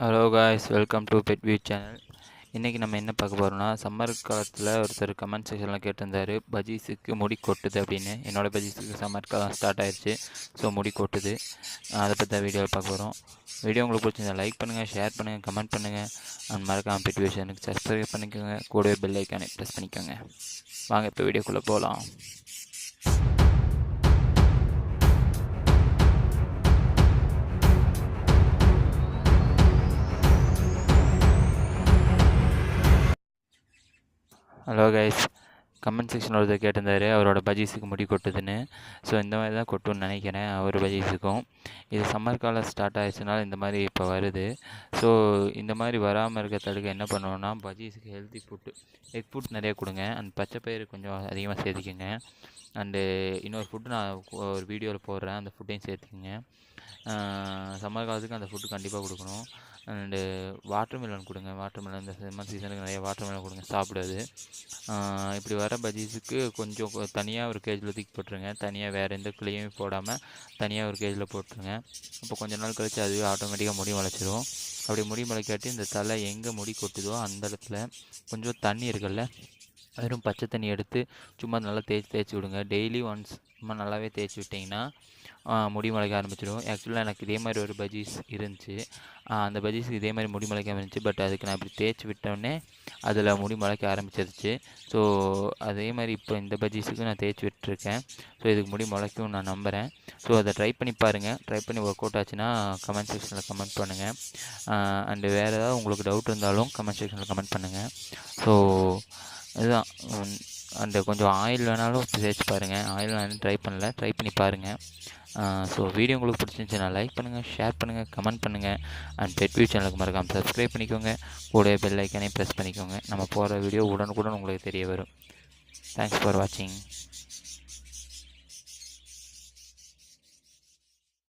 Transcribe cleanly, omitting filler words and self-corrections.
Hello guys, welcome to Petview channel. இன்றைக்கி நம்ம என்ன பார்க்க போகிறோம்னா, சம்மர் காலத்தில் ஒருத்தர் கமெண்ட் செக்ஷனில் கேட்டிருந்தார், பஜ்ஜீஸுக்கு முடி கொட்டுது அப்படின்னு. என்னோடய பஜ்ஜீஸுக்கு சம்மர் காலம் ஸ்டார்ட் ஆயிடுச்சு, ஸோ முடி கொட்டுது. அதை பற்றி தான் வீடியோவில் பார்க்க போகிறோம். வீடியோ உங்களுக்கு பிடிச்சிருந்தா லைக் பண்ணுங்கள், ஷேர் பண்ணுங்கள், கமெண்ட் பண்ணுங்கள். அண்ட் மறக்காம பெட்வியூ சேனலுக்கு சப்ஸ்கிரைப் பண்ணிக்கோங்க, கூடவே பெல் ஐக்கானை ப்ரெஸ் பண்ணிக்கோங்க. வாங்க இப்போ வீடியோக்குள்ளே போகலாம். ஹலோ கைஸ், கமெண்ட் செக்ஷனில் ஒருத்தர் கேட்டிருந்தார் அவரோட பஜ்ஜீஸுக்கு முடி கொட்டுதுன்னு. ஸோ இந்த மாதிரி தான் கொட்டுன்னு நினைக்கிறேன் அவர் பஜ்ஜீஸுக்கும். இது சம்மர் காலம் ஸ்டார்ட் ஆகிடுச்சுனால இந்த மாதிரி இப்போ வருது. ஸோ இந்த மாதிரி வராமல் இருக்க தடுக்க என்ன பண்ணுவோன்னா, பஜ்ஜீஸுக்கு ஹெல்த்தி ஃபுட்டு, எக் ஃபுட் நிறைய கொடுங்க. அண்ட் பச்சைப்பயிறு கொஞ்சம் அதிகமாக சேர்த்திக்கோங்க. அண்டு இன்னொரு ஃபுட்டு நான் ஒரு வீடியோவில் போடுறேன், அந்த ஃபுட்டையும் சேர்த்துக்குங்க. சம்மர் காலத்துக்கு அந்த ஃபுட்டு கண்டிப்பாக கொடுக்கணும். அண்டு வாட்டர் மெலன் கொடுங்க. வாட்டர் மெலன் இந்த சம்மர் சீசனுக்கு நிறைய வாட்டர் மெலன் கொடுங்க, சாப்பிடாது. இப்படி வர பஜ்ஜீஸுக்கு கொஞ்சம் தனியாக ஒரு கேஜில் தூக்கி போட்டுருங்க. தனியாக வேறு எந்த கிளையும் போடாமல் தனியாக ஒரு கேஜில் போட்டுருங்க. அப்போ கொஞ்ச நாள் கழித்து அதுவே ஆட்டோமேட்டிக்காக முடி முளைச்சிடும். அப்படி முடி முளைக்காட்டி இந்த தலை எங்கே முடி கொட்டுதோ அந்த இடத்துல கொஞ்சம் தண்ணி இருக்குல்ல, வெறும் பச்சை தண்ணி எடுத்து சும்மா நல்லா தேய்ச்சி விடுங்க. டெய்லி ஒன்ஸ் சும்மா நல்லாவே தேய்ச்சி விட்டிங்கன்னா முடி முளைக்க ஆரம்பிச்சிடும். ஆக்சுவலாக எனக்கு இதே மாதிரி ஒரு பஜ்ஜீஸ் இருந்துச்சு. அந்த பஜ்ஜீஸுக்கு இதே மாதிரி முடி முளைக்க இருந்துச்சு. பட் அதுக்கு நான் இப்படி தேய்ச்சி விட்டோடனே அதில் முடி முளைக்க ஆரம்பிச்சிருச்சு. ஸோ அதே மாதிரி இப்போ இந்த பஜ்ஜீஸுக்கும் நான் தேய்ச்சி விட்டுருக்கேன். ஸோ இதுக்கு முடி முளைக்கும் நான் நம்புகிறேன். ஸோ அதை ட்ரை பண்ணி பாருங்கள். ட்ரை பண்ணி ஒர்க் அவுட் ஆச்சுன்னா கமெண்ட் செக்ஷனில் கமெண்ட் பண்ணுங்கள். அண்டு வேறு ஏதாவது உங்களுக்கு டவுட் இருந்தாலும் கமெண்ட் செக்ஷனில் கமெண்ட் பண்ணுங்கள். ஸோ இதுதான். அண்டு கொஞ்சம் ஆயில் வேணாலும் தேய்ச்சி பாருங்கள். ஆயில் வேணாலும் ட்ரை பண்ணி பாருங்கள். ஸோ வீடியோ உங்களுக்கு பிடிச்சிருந்துச்சுன்னா லைக் பண்ணுங்கள், ஷேர் பண்ணுங்கள், கமெண்ட் பண்ணுங்கள். அண்ட் பெட்வியூ சேனலுக்கு மறக்காமல் சப்ஸ்கிரைப் பண்ணிக்கோங்க, கூட பெல் ஐக்கானே ப்ரெஸ் பண்ணிக்கோங்க. நம்ம போகிற வீடியோ உடனுக்குடன் உங்களுக்கு தெரிய வரும். தேங்க்ஸ் ஃபார் வாட்சிங்.